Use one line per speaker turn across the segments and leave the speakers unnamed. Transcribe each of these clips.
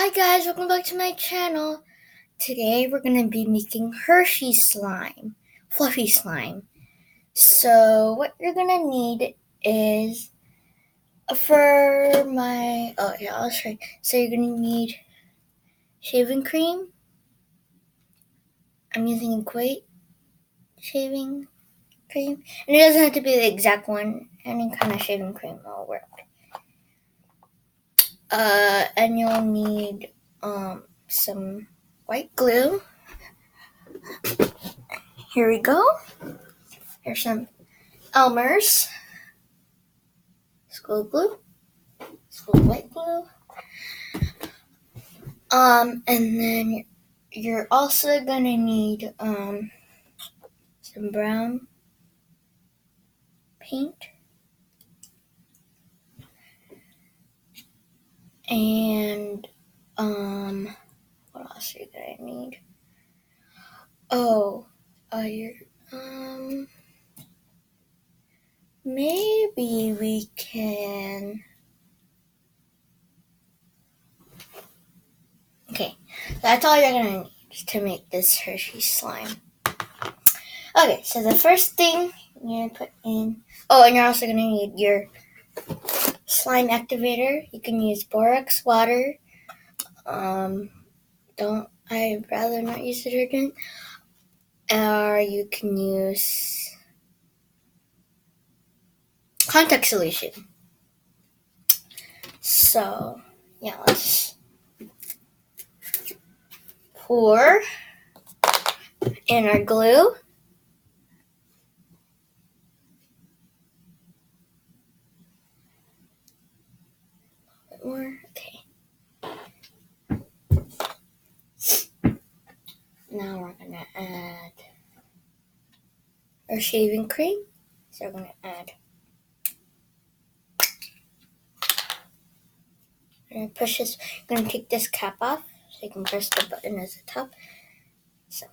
Hi guys, welcome back to my channel. Today we're going to be making Hershey's slime, fluffy slime. So what you're going to need is I'll show you. So you're going to need shaving cream. I'm using Equate shaving cream. And it doesn't have to be the exact one. Any kind of shaving cream will work. And you'll need some white glue. Here we go. Here's some Elmer's school glue, school white glue. And then you're also gonna need some brown paint and what else are you gonna need? Maybe we can. Okay, that's all you're gonna need to make this Hershey slime. Okay, so the first thing you're gonna put in. Oh, and you're also gonna need your slime activator. You can use borax water. I'd rather not use detergent. Or you can use contact solution. So, yeah, let's pour in our glue. A bit more, okay. Now we're gonna add our shaving cream. So we're gonna add. We're gonna push this. We're gonna take this cap off so you can press the button at the top. So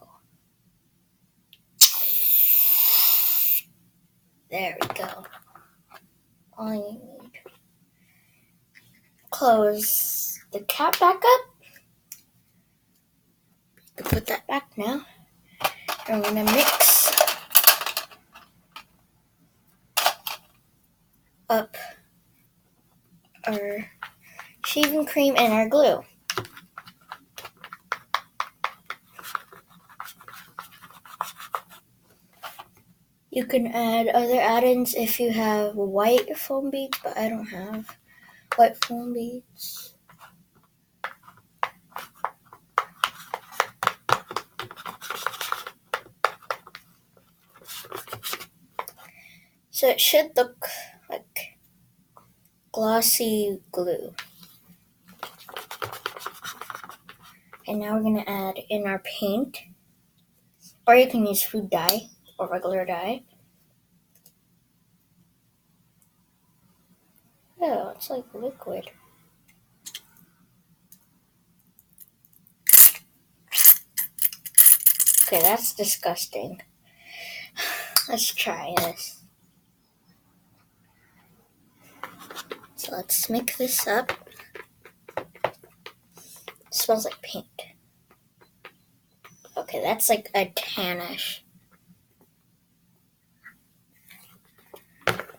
there we go. All you need. Close the cap back up. You can put that back now. And we're gonna mix up our shaving cream and our glue. You can add other add-ins if you have white foam beads, but I don't have white foam beads. So it should look like glossy glue. And now we're going to add in our paint, or you can use food dye or regular dye. Oh, it's like liquid. Okay, that's disgusting. Let's try this. So let's mix this up. It smells like paint. Okay, that's like a tannish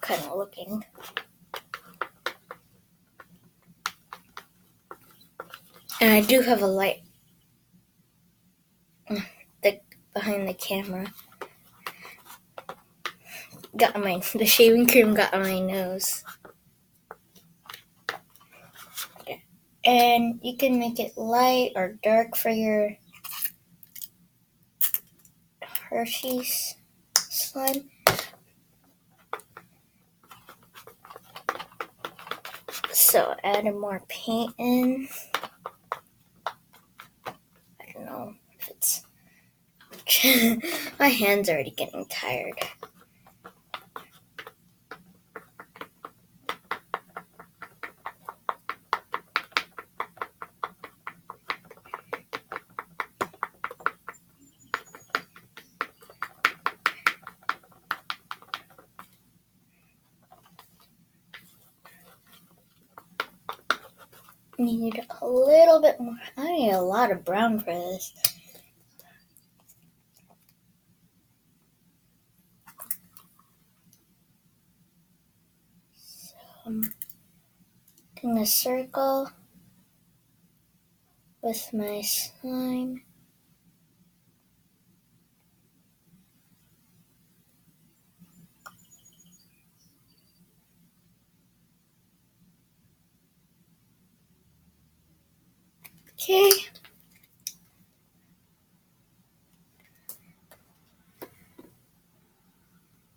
kind of looking. And I do have a light behind the camera. The shaving cream got on my nose. Okay. And you can make it light or dark for your Hershey's slime. So add more paint in. I don't know if it's my hand's already getting tired. need a little bit more. I need a lot of brown for this. So I'm gonna circle with my slime. Okay.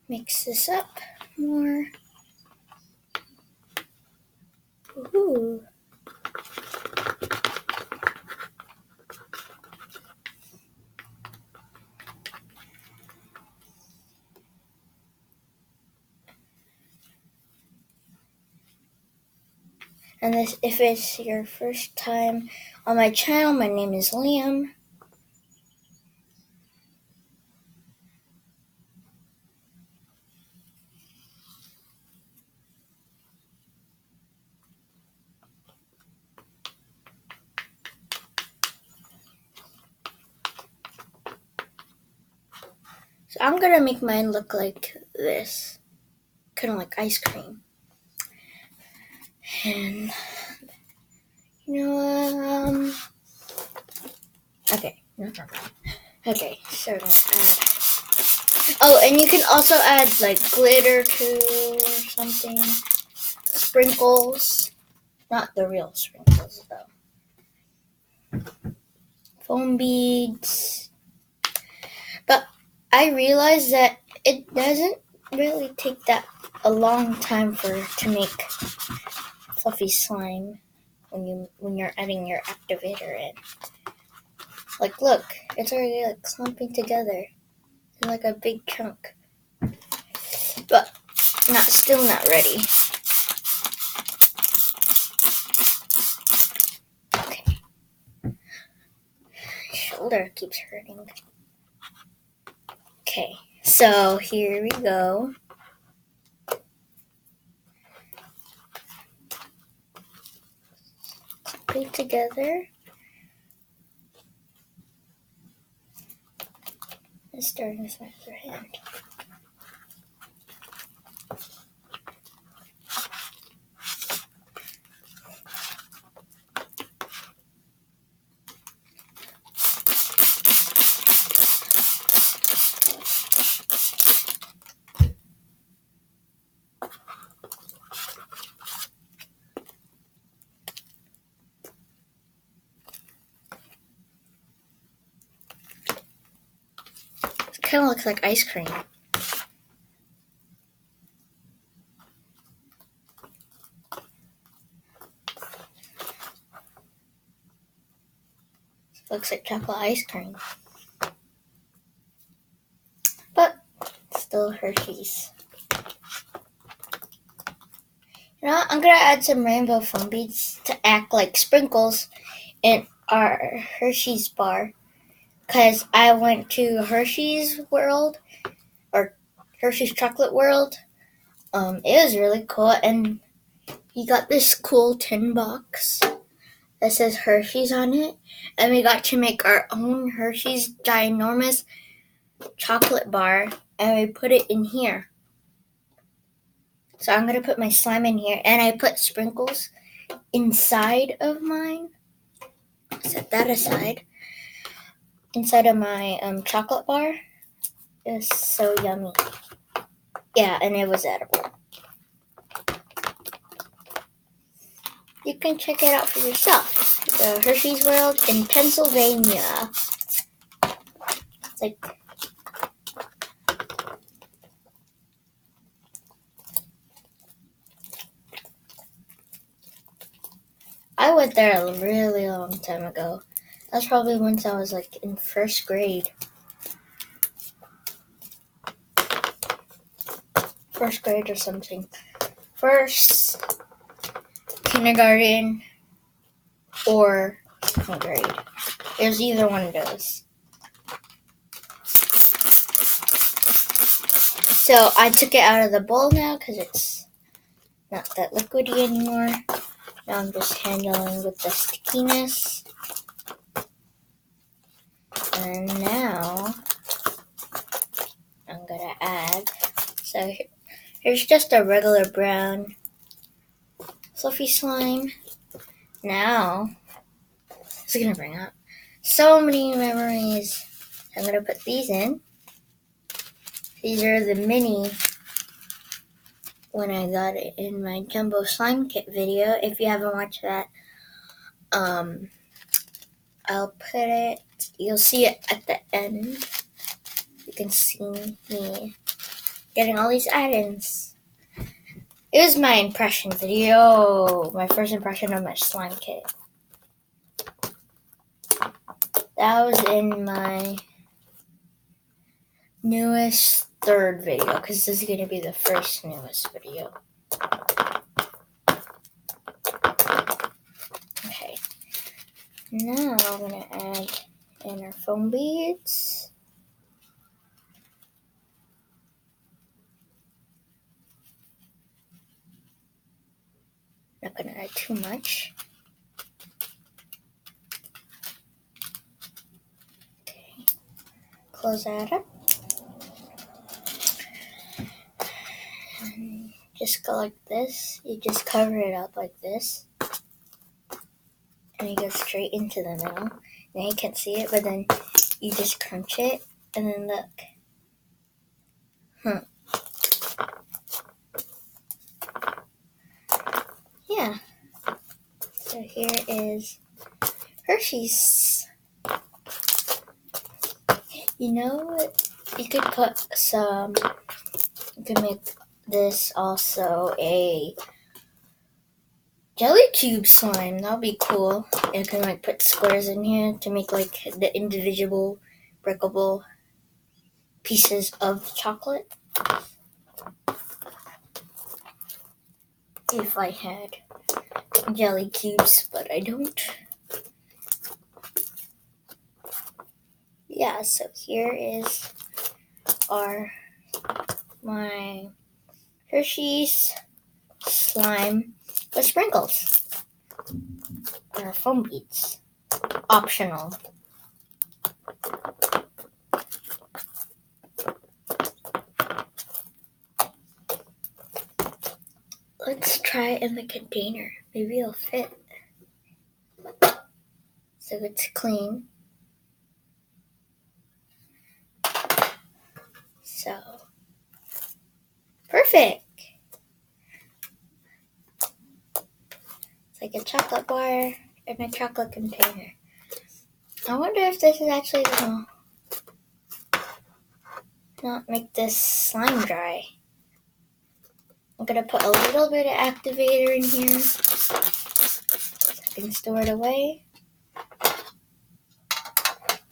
Mix this up more. Ooh. And this, if it's your first time on my channel, my name is Liam. So I'm gonna make mine look like this, kind of like ice cream. And okay, okay. So we're gonna add. Oh, and you can also add like glitter too, or something. Sprinkles, not the real sprinkles though. Foam beads. But I realized that it doesn't really take that a long time to make fluffy slime when you're adding your activator in. Like, look, it's already like clumping together in like a big chunk. But still not ready. Okay. My shoulder keeps hurting. Okay, so here we go. Put it together. And starting with my other hand. It kind of looks like ice cream. Looks like chocolate ice cream. But still Hershey's. You know what? I'm going to add some rainbow foam beads to act like sprinkles in our Hershey's bar. Because I went to Hershey's World, or Hershey's Chocolate World. It was really cool, and we got this cool tin box that says Hershey's on it, and we got to make our own Hershey's ginormous chocolate bar, and we put it in here. So I'm going to put my slime in here, and I put sprinkles inside of mine. Set that aside. Inside of my chocolate bar. It was so yummy. Yeah, and it was edible. You can check it out for yourself. The Hershey's World in Pennsylvania. It's like I went there a really long time ago. That's probably once I was like in first grade. First grade or something. First kindergarten or second grade. It was either one of those. So I took it out of the bowl now because it's not that liquidy anymore. Now I'm just handling with the stickiness. And now I'm gonna add, so here's just a regular brown fluffy slime. Now, it's gonna bring up so many memories. I'm gonna put these in. These are the mini when I got it in my jumbo slime kit video. If you haven't watched that, I'll put it, you'll see it at the end. You can see me getting all these items. It was my impression video, my first impression of my slime kit. That was in my newest third video, because this is going to be the first newest video. Okay, now I'm going to add in our foam beads. Not going to add too much. Okay, close that up. And just go like this. You just cover it up like this. And you go straight into the middle. Now you can't see it, but then you just crunch it. And then look. Yeah. So here is Hershey's. You know, you could put some, you could make this also a jelly cube slime. That would be cool. You can like put squares in here to make like the individual breakable pieces of chocolate. If I had jelly cubes, but I don't. Yeah, so here is my Hershey's slime with sprinkles. Or foam beads. Optional. Let's try it in the container. Maybe it'll fit. So it's clean. So, perfect. It's like a chocolate bar in a chocolate container. I wonder if this is actually gonna not make this slime dry. I'm gonna put a little bit of activator in here so I can store it away.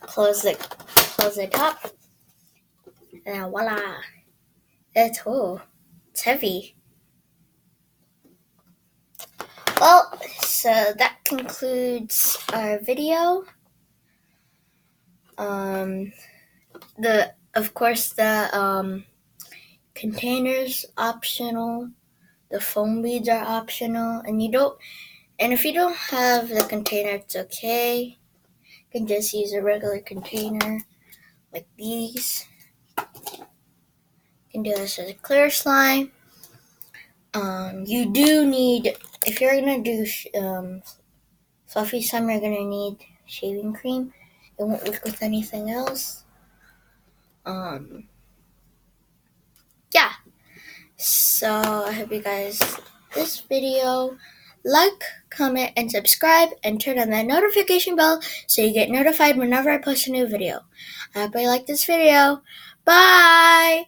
Close the top, and voila! It's heavy. Well, so that concludes our video. Of course the containers optional, the foam beads are optional, and if you don't have the container, it's okay. You can just use a regular container like these. You can do this as a clear slime. You do need, if you're gonna do fluffy slime, you're gonna need shaving cream. It won't work with anything else. Yeah. So I hope you guys this video. Like, comment, and subscribe, and turn on that notification bell so you get notified whenever I post a new video. I hope you like this video. Bye!